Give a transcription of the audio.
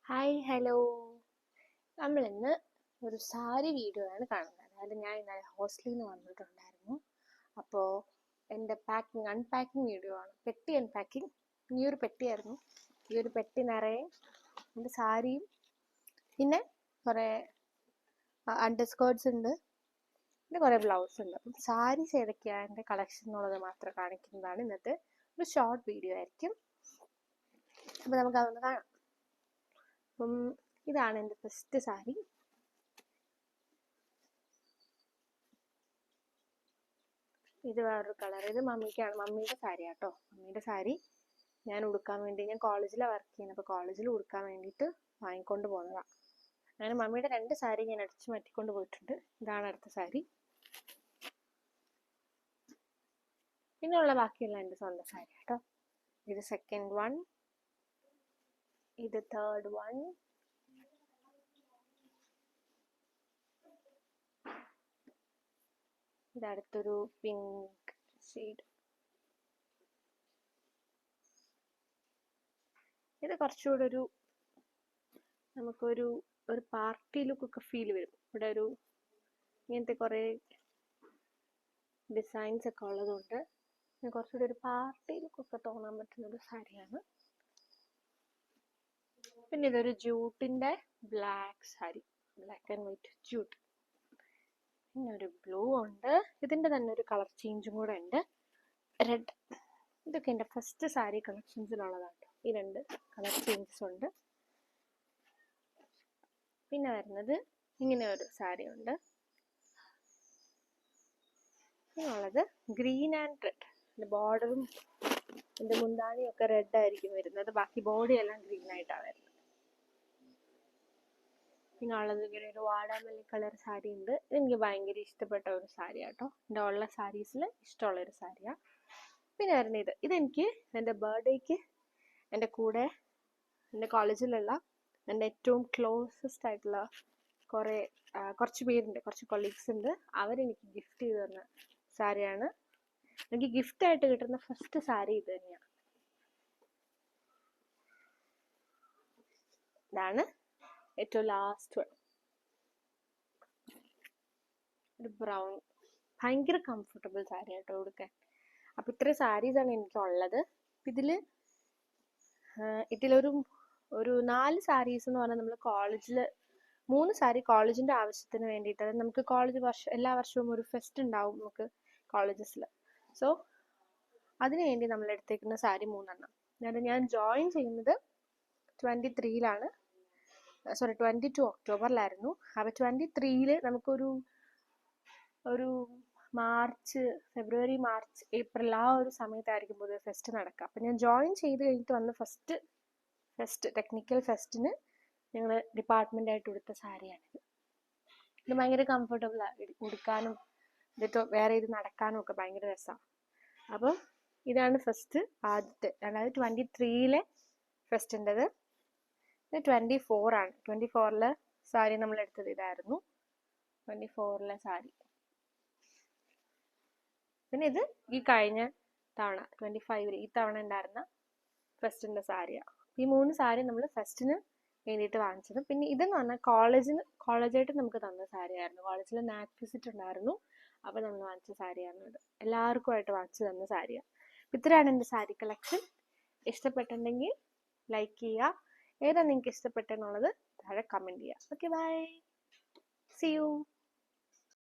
Hi hello. നമ്മളിന്ന് ഒരു sari video ആണ് കാണുന്നത്. അതായത് ഞാൻ ഇന്നലെ ഹോസ്റ്റലിൽ നിന്ന് വന്നിട്ടുണ്ടായിരുന്നു. അപ്പോൾ എൻ്റെ അൺപാക്കിംഗ് വീഡിയോ ആണ്. പെട്ടി അൺപാക്കിംഗ്. ഈ ഒരു പെട്ടിയായിരുന്നു. ഈ ഒരു പെട്ടി നിറയെ എൻ്റെ സാരിയും പിന്നെ കുറേ അണ്ടർസ്കേർട്സ് ഉണ്ട്, പിന്നെ കുറേ ബ്ലൗസ് ഉണ്ട്. അപ്പം സാരീസ് ഏതൊക്കെയാണ് എൻ്റെ കളക്ഷൻ എന്നുള്ളത് മാത്രം കാണിക്കുന്നതാണ് ഇന്നത്തെ ഒരു ഷോർട്ട് വീഡിയോ ആയിരിക്കും. അപ്പോൾ നമുക്ക് അതൊന്ന് കാണാം. അപ്പം ഇതാണ് എൻ്റെ ഫസ്റ്റ് സാരി. ഇത് വേറൊരു കളർ. ഇത് മമ്മിയുടെ സാരി കേട്ടോ. മമ്മിയുടെ സാരി ഞാൻ കോളേജിലാണ് വർക്ക് ചെയ്യുന്നത്. അപ്പോൾ കോളേജിൽ ഉടുക്കാൻ വേണ്ടിയിട്ട് വാങ്ങിക്കൊണ്ട് പോകുന്നതാണ്. അങ്ങനെ മമ്മിയുടെ 2 സാരി ഞാൻ അടിച്ചു മാറ്റിക്കൊണ്ട് പോയിട്ടുണ്ട്. ഇതാണ് അടുത്ത സാരി. പിന്നെയുള്ള ബാക്കിയുള്ള എൻ്റെ സ്വന്തം സാരി കേട്ടോ. ഇത് സെക്കൻഡ് വൺ, ഇത് തേർഡ് വൺ, ഇത് അടുത്തൊരു പിങ്ക് ഷെയ്ഡ്. ഇത് കുറച്ചുകൂടെ നമുക്കൊരു പാർട്ടി ലുക്കൊക്കെ ഫീൽ വരും. ഇവിടെ ഇങ്ങനത്തെ കുറേ ഡിസൈൻസ് ഒക്കെ ഉള്ളതുകൊണ്ട് കുറച്ചുകൂടി ഒരു പാർട്ടി ലുക്കൊക്കെ തോന്നാൻ പറ്റുന്ന ഒരു സാരിയാണ്. പിന്നെ ഇതൊരു ജൂട്ടിൻ്റെ black sari, black and white jute. പിന്നെ ഒരു ബ്ലൂ ഉണ്ട്. ഇതിൻ്റെ തന്നെ ഒരു കളർ ചേഞ്ചും കൂടെ ഉണ്ട്, റെഡ്. ഇതൊക്കെ എൻ്റെ ഫസ്റ്റ് സാരി കളക്ഷൻസിലുള്ളതാണ്. ഈ 2 കളർ ചേഞ്ചസ് ഉണ്ട്. പിന്നെ വരുന്നത് ഇങ്ങനെ ഒരു സാരി ഉണ്ട്. പിന്നുള്ളത് ഗ്രീൻ ആൻഡ് റെഡ്. എൻ്റെ ബോർഡറും എൻ്റെ മുന്താണിയും ഒക്കെ റെഡ് ആയിരിക്കും വരുന്നത്. ബാക്കി ബോഡി എല്ലാം ഗ്രീൻ ആയിട്ടാണ് വരുന്നത്. പിന്നെ ഉള്ളത് ഇങ്ങനെ ഒരു വാടാമല്ലി കളർ സാരി ഉണ്ട്. ഇതെനിക്ക് ഭയങ്കര ഇഷ്ടപ്പെട്ട ഒരു സാരിയാണ് കേട്ടോ. എൻ്റെ ഉള്ള സാരീസിൽ ഇഷ്ടമുള്ളൊരു സാരിയാണ്. പിന്നെ വരുന്നത് ഇതെനിക്ക് എൻ്റെ ബർത്ത്ഡേക്ക് എൻ്റെ കൂടെ എൻ്റെ കോളേജിലുള്ള എൻ്റെ ഏറ്റവും ക്ലോസസ്റ്റ് ആയിട്ടുള്ള കുറച്ച് പേരുണ്ട്, കുറച്ച് കൊളീഗ്സ് ഉണ്ട്. അവരെനിക്ക് ഗിഫ്റ്റ് ചെയ്ത് തന്ന സാരിയാണ്. എനിക്ക് ഗിഫ്റ്റായിട്ട് കിട്ടുന്ന ഫസ്റ്റ് സാരി ഇത് തന്നെയാണ്. ഇതാണ് ഏറ്റവും ലാസ്റ്റ് വൺ. ഒരു ബ്രൗൺ, ഭയങ്കര കംഫർട്ടബിൾ സാരി ആട്ടോ കൊടുക്കാൻ. അപ്പം ഇത്രയും സാരീസാണ് എനിക്കുള്ളത്. ഇതിലൊരു 4 സാരീസ് എന്ന് പറഞ്ഞാൽ നമ്മൾ കോളേജിൽ 3 സാരി കോളേജിൻ്റെ ആവശ്യത്തിന് വേണ്ടിയിട്ട്. അതായത് നമുക്ക് എല്ലാ വർഷവും ഒരു ഫെസ്റ്റ് ഉണ്ടാവും നമുക്ക് കോളേജസിൽ. സോ അതിനു വേണ്ടി നമ്മൾ എടുത്തേക്കുന്ന സാരി 3 എണ്ണം. ഞാൻ ജോയിൻ ചെയ്യുന്നത് 22 ഒക്ടോബറിലായിരുന്നു. അപ്പോൾ 23-ൽ നമുക്കൊരു ഫെബ്രുവരി, മാർച്ച്, ഏപ്രിൽ ആ ഒരു സമയത്തായിരിക്കും പൊതുവെ ഫെസ്റ്റ് നടക്കുക. അപ്പം ഞാൻ ജോയിൻ ചെയ്ത് കഴിഞ്ഞിട്ട് വന്ന ഫസ്റ്റ് ടെക്നിക്കൽ ഫെസ്റ്റിന് ഞങ്ങൾ ഡിപ്പാർട്ട്മെൻ്റായിട്ട് ഉടുത്ത സാരിയാണിത്. ഇത് ഭയങ്കര കംഫർട്ടബിളാണ് ഉടുക്കാനും, വേറെ ഇത് നടക്കാനും ഒക്കെ ഭയങ്കര രസമാണ്. അപ്പം ഇതാണ് ആദ്യത്തെ, അതായത് 23-ലെ ഫെസ്റ്റിൻ്റെത്. ഇത് 24 ആണ്. 24-ലെ സാരി നമ്മൾ എടുത്തത് ഇതായിരുന്നു. 24-ലെ സാരി. പിന്നെ ഇത് ഈ കഴിഞ്ഞ തവണ 25-ൽ ഈ തവണ ഉണ്ടായിരുന്ന ഫെസ്റ്റിൻ്റെ സാരിയാണ്. ഈ 3 സാരി നമ്മൾ ഫെസ്റ്റിന് വേണ്ടിയിട്ട് വാങ്ങിച്ചത്. പിന്നെ ഇതെന്ന് പറഞ്ഞാൽ കോളേജായിട്ട് നമുക്ക് തന്ന സാരിയായിരുന്നു. കോളേജിൽ നാറ്റ് വിസിറ്റ് ഉണ്ടായിരുന്നു. അപ്പോൾ നമ്മൾ വാങ്ങിച്ച സാരിയായിരുന്നു ഇത്. എല്ലാവർക്കുമായിട്ട് വാങ്ങിച്ചു തന്ന സാരിയാണ്. ഇത്രയാണ് എൻ്റെ സാരി കളക്ഷൻ. ഇഷ്ടപ്പെട്ടിട്ടുണ്ടെങ്കിൽ ലൈക്ക് ചെയ്യുക. ഏതാണ് നിങ്ങൾക്ക് ഇഷ്ടപ്പെട്ടെന്നുള്ളത് താഴെ കമൻറ്റ് ചെയ്യുക. Okay, bye, see U.